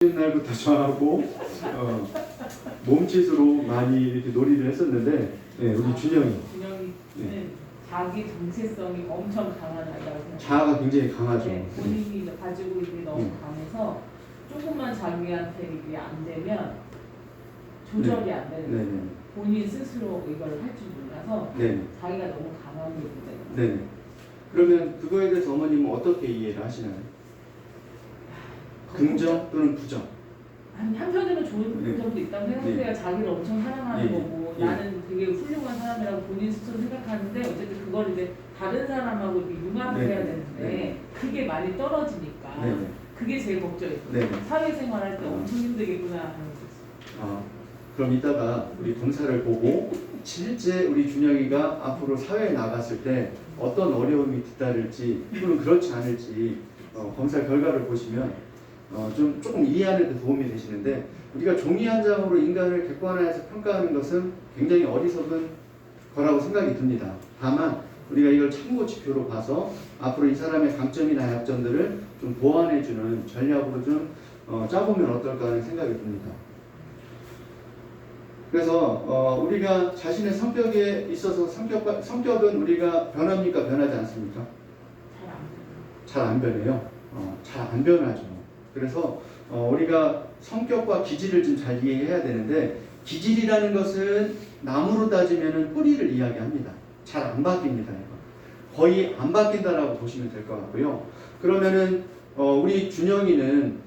날부터 저하고 몸짓으로 많이 이렇게 놀이를 했었는데, 우리 준영이는 자기 정체성이 엄청 강한 아이라고 생각해요. 자아가 굉장히 강하죠. 본인이 가지고 있는 게 너무 강해서 조금만 자기한테 이게 안 되면 조절이 안 되는 거예요. 본인 스스로 이걸 할 줄 몰라서 자기가 너무 강한 게 문제예요. 그러면 그거에 대해서 어머님은 어떻게 이해를 하시나요? 긍정 또는 부정? 한편으로는 좋은 점도 있다고 생각해요. 자기를 엄청 사랑하는 거고 나는 되게 훌륭한 사람이라고 본인 스스로 생각하는데 어쨌든 그걸 이제 다른 사람하고 융합을 해야 되는데 그게 많이 떨어지니까 그게 제일 걱정이에요. 사회생활 할 때 엄청 힘들겠구나 하는 거죠. 그럼 이따가 우리 검사를 보고 실제 우리 준영이가 앞으로 사회에 나갔을 때 어떤 어려움이 뒤따를지 또는 그렇지 않을지 검사 결과를 보시면 조금 이해하는 데 도움이 되시는데, 우리가 종이 한 장으로 인간을 객관화해서 평가하는 것은 굉장히 어리석은 거라고 생각이 듭니다. 다만 우리가 이걸 참고 지표로 봐서 앞으로 이 사람의 강점이나 약점들을 좀 보완해주는 전략으로 좀 짜보면 어떨까 하는 생각이 듭니다. 그래서 우리가 자신의 성격에 있어서 성격은 우리가 변합니까? 변하지 않습니까? 잘 안 변해요. 잘 안 변하죠. 그래서 우리가 성격과 기질을 좀 잘 이해해야 되는데, 기질이라는 것은 나무로 따지면 뿌리를 이야기합니다. 잘 안 바뀝니다. 거의 안 바뀐다라고 보시면 될 것 같고요. 그러면은 우리 준영이는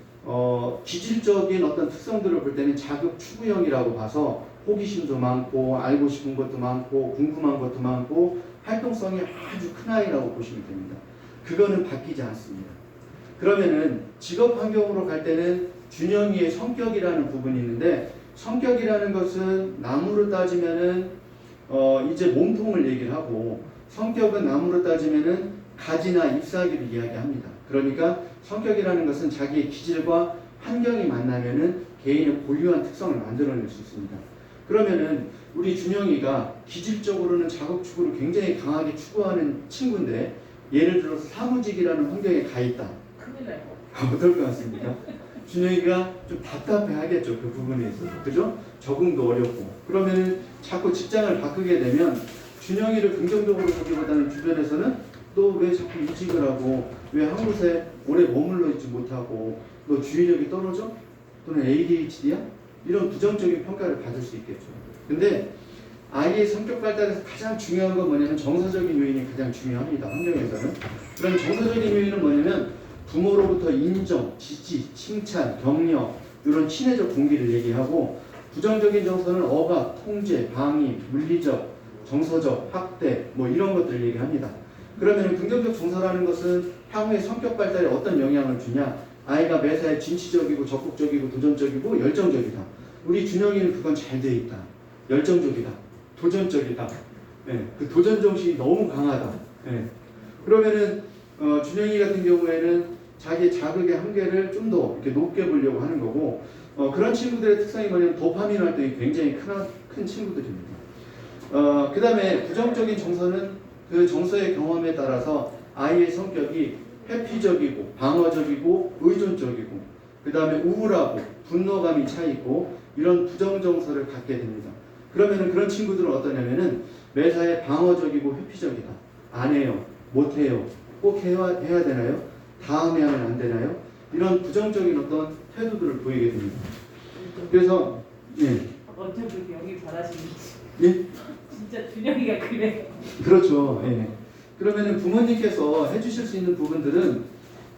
기질적인 어떤 특성들을 볼 때는 자극 추구형이라고 봐서 호기심도 많고 알고 싶은 것도 많고 궁금한 것도 많고 활동성이 아주 큰 아이라고 보시면 됩니다. 그거는 바뀌지 않습니다. 그러면은 직업 환경으로 갈 때는 준영이의 성격이라는 부분이 있는데, 성격이라는 것은 나무로 따지면은 이제 몸통을 얘기를 하고, 성격은 나무로 따지면은 가지나 잎사귀를 이야기합니다. 그러니까 성격이라는 것은 자기의 기질과 환경이 만나면은 개인의 고유한 특성을 만들어낼 수 있습니다. 그러면은 우리 준영이가 기질적으로는 작업 추구를 굉장히 강하게 추구하는 친구인데, 예를 들어서 사무직이라는 환경에 가 있다. 큰일 나요. 어떨 것 같습니까? 준영이가 좀 답답해 하겠죠. 그 부분에 있어서. 그죠? 적응도 어렵고. 그러면은 자꾸 직장을 바꾸게 되면 준영이를 긍정적으로 보기보다는 주변에서는 너 왜 자꾸 이직을 하고, 왜 한 곳에 오래 머물러 있지 못하고, 너 주의력이 떨어져? 또는 ADHD야? 이런 부정적인 평가를 받을 수 있겠죠. 근데 아이의 성격 발달에서 가장 중요한 건 뭐냐면 정서적인 요인이 가장 중요합니다. 환경에서는. 그럼 정서적인 요인은 뭐냐면 부모로부터 인정, 지지, 칭찬, 격려, 이런 친해적 공기를 얘기하고, 부정적인 정서는 억압, 통제, 방위, 물리적, 정서적, 학대 뭐 이런 것들을 얘기합니다. 그러면 긍정적 정서라는 것은 향후의 성격 발달에 어떤 영향을 주냐? 아이가 매사에 진취적이고 적극적이고 도전적이고 열정적이다. 우리 준영이는 그건 잘 돼 있다. 열정적이다. 도전적이다. 그 도전 정신이 너무 강하다. 그러면은 준영이 같은 경우에는 자기의 자극의 한계를 좀 더 이렇게 높게 보려고 하는 거고, 그런 친구들의 특성이 뭐냐면 도파민 활동이 굉장히 큰 친구들입니다. 그 다음에 부정적인 정서는 그 정서의 경험에 따라서 아이의 성격이 회피적이고 방어적이고 의존적이고, 그 다음에 우울하고 분노감이 차 있고, 이런 부정정서를 갖게 됩니다. 그러면은 그런 친구들은 어떠냐면은 매사에 방어적이고 회피적이다. 안 해요. 못 해요. 꼭 해야 되나요? 다음에 하면 안 되나요? 이런 부정적인 어떤 태도들을 보이게 됩니다. 그래서 어쩜 그렇게 연기 잘하시는지. 예? 진짜 준영이가 그래. 그렇죠. 그러면은 부모님께서 해주실 수 있는 부분들은,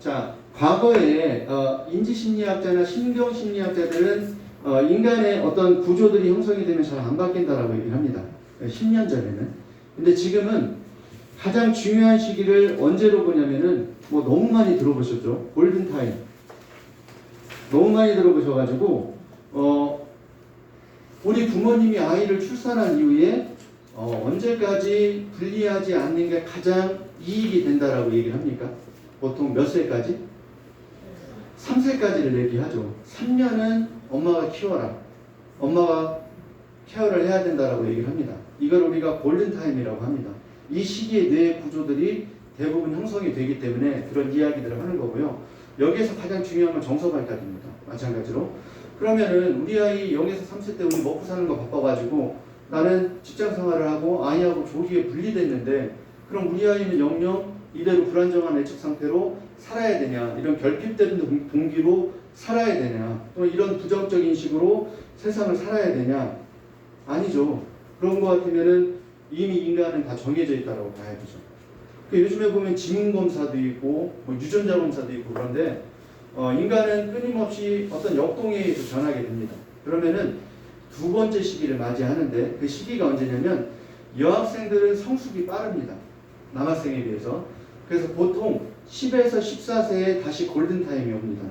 자, 과거에 인지심리학자나 신경심리학자들은 인간의 어떤 구조들이 형성이 되면 잘 안 바뀐다라고 얘기를 합니다. 10년 전에는. 근데 지금은 가장 중요한 시기를 언제로 보냐면은 뭐 너무 많이 들어보셨죠? 골든타임. 너무 많이 들어보셔가지고 우리 부모님이 아이를 출산한 이후에 언제까지 분리하지 않는 게 가장 이익이 된다라고 얘기를 합니까? 보통 몇 세까지? 3세까지를 얘기하죠. 3년은 엄마가 키워라. 엄마가 케어를 해야 된다라고 얘기를 합니다. 이걸 우리가 골든타임이라고 합니다. 이 시기에 뇌의 구조들이 대부분 형성이 되기 때문에 그런 이야기들을 하는 거고요. 여기에서 가장 중요한 건 정서 발달입니다. 마찬가지로. 그러면은 우리 아이 0에서 3세 때 우리 먹고 사는 거 바빠가지고 나는 직장 생활을 하고 아이하고 조기에 분리됐는데 그럼 우리 아이는 영영 이대로 불안정한 애착 상태로 살아야 되냐, 이런 결핍된 동기로 살아야 되냐, 또 이런 부정적인 식으로 세상을 살아야 되냐? 아니죠. 그런 거 같으면은 이미 인간은 다 정해져 있다고 봐야 되죠. 요즘에 보면 지문검사도 있고 뭐 유전자 검사도 있고 그런데 인간은 끊임없이 어떤 역동에 의해서 변하게 됩니다. 그러면은 두 번째 시기를 맞이하는데 그 시기가 언제냐면 여학생들은 성숙이 빠릅니다. 남학생에 비해서. 그래서 보통 10에서 14세에 다시 골든타임이 옵니다.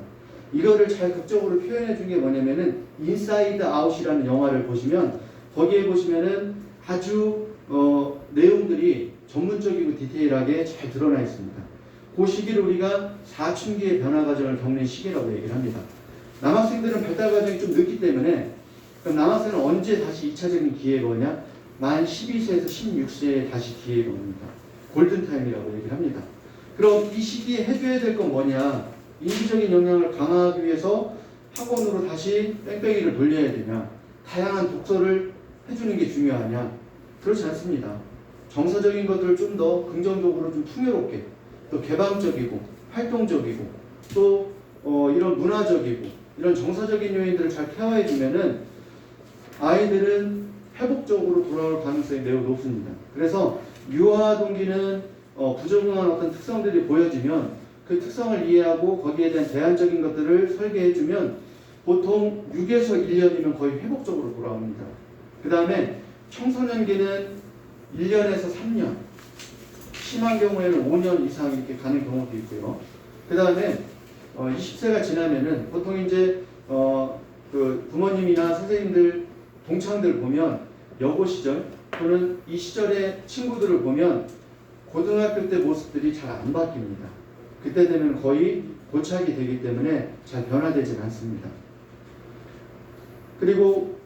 이거를 잘 극적으로 표현해 준 게 뭐냐면은 인사이드 아웃이라는 영화를 보시면 거기에 보시면은 아주 내용들이 전문적이고 디테일하게 잘 드러나 있습니다. 그 시기를 우리가 사춘기의 변화 과정을 겪는 시기라고 얘기를 합니다. 남학생들은 발달 과정이 좀 늦기 때문에 그럼 남학생은 언제 다시 2차적인 기회가 오냐? 만 12세에서 16세에 다시 기회가 옵니다. 골든타임이라고 얘기를 합니다. 그럼 이 시기에 해줘야 될 건 뭐냐? 인지적인 역량을 강화하기 위해서 학원으로 다시 뺑뺑이를 돌려야 되냐? 다양한 독서를 해주는 게 중요하냐? 그렇지 않습니다. 정서적인 것들을 좀 더 긍정적으로 좀 풍요롭게 또 개방적이고 활동적이고 또 이런 문화적이고 이런 정서적인 요인들을 잘 케어해 주면은 아이들은 회복적으로 돌아올 가능성이 매우 높습니다. 그래서 유아 동기는 부적응한 어떤 특성들이 보여지면 그 특성을 이해하고 거기에 대한 대안적인 것들을 설계해 주면 보통 6에서 1년이면 거의 회복적으로 돌아옵니다. 그 다음에 청소년기는 1년에서 3년, 심한 경우에는 5년 이상 이렇게 가는 경우도 있고요. 그 다음에 20세가 지나면은 보통 이제 그 부모님이나 선생님들 동창들 보면 여고 시절 또는 이 시절의 친구들을 보면 고등학교 때 모습들이 잘 안 바뀝니다. 그때 되면 거의 고착이 되기 때문에 잘 변화되진 않습니다. 그리고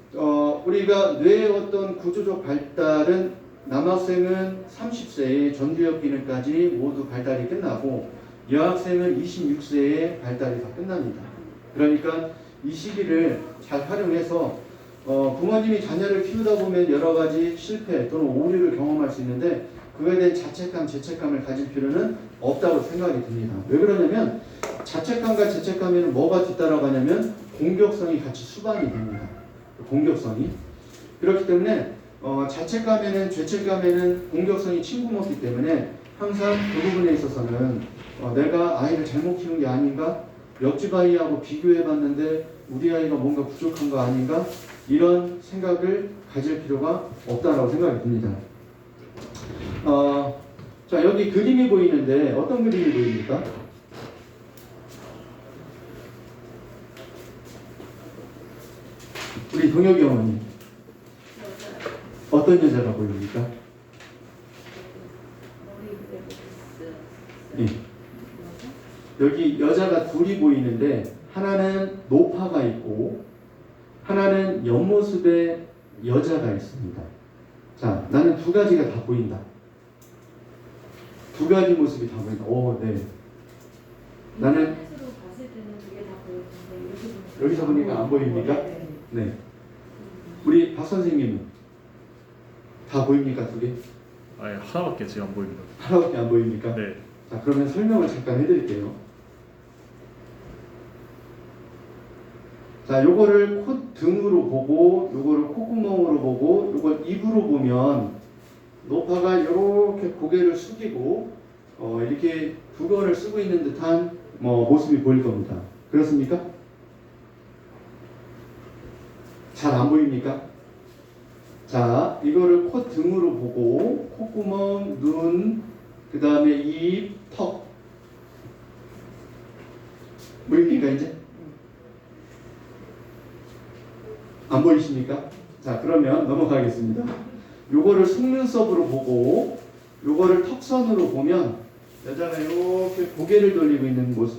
우리가 뇌의 어떤 구조적 발달은 남학생은 30세에 전두엽 기능까지 모두 발달이 끝나고 여학생은 26세에 발달이 다 끝납니다. 그러니까 이 시기를 잘 활용해서 부모님이 자녀를 키우다 보면 여러 가지 실패 또는 오류를 경험할 수 있는데 그거에 대한 자책감, 죄책감을 가질 필요는 없다고 생각이 듭니다. 왜 그러냐면 자책감과 죄책감에는 뭐가 뒤따라가냐면 공격성이 같이 수반이 됩니다. 공격성이. 그렇기 때문에 자책감에는 죄책감에는 공격성이 친구 먹기 때문에 항상 그 부분에 있어서는 내가 아이를 잘못 키운 게 아닌가? 옆집 아이하고 비교해봤는데 우리 아이가 뭔가 부족한 거 아닌가? 이런 생각을 가질 필요가 없다라고 생각이 듭니다. 자, 여기 그림이 보이는데 어떤 그림이 보입니까? 우리 동혁이 어머니 어떤 여자가 보입니까? 네. 여기 여자가 둘이 보이는데 하나는 노파가 있고 하나는 옆모습의 여자가 있습니다. 자, 나는 두 가지가 다 보인다. 두 가지 모습이 다 보인다. 오, 네. 나는 여기서 보니까 안 보입니까? 네. 우리 박 선생님은 다 보입니까, 두 개? 아예 하나밖에 지금 안 보입니다. 하나밖에 안 보입니까? 네. 자, 그러면 설명을 잠깐 해드릴게요. 자, 요거를 콧등으로 보고, 요거를 콧구멍으로 보고, 요걸 입으로 보면 노파가 이렇게 고개를 숙이고 이렇게 두건을 쓰고 있는 듯한 모습이 보일 겁니다. 그렇습니까? 잘 안 보입니까? 자, 이거를 콧등으로 보고 콧구멍, 눈, 그 다음에 입, 턱 보입니까 이제? 안 보이십니까? 자, 그러면 넘어가겠습니다. 요거를 속눈썹으로 보고 요거를 턱선으로 보면 여자가 이렇게 고개를 돌리고 있는 모습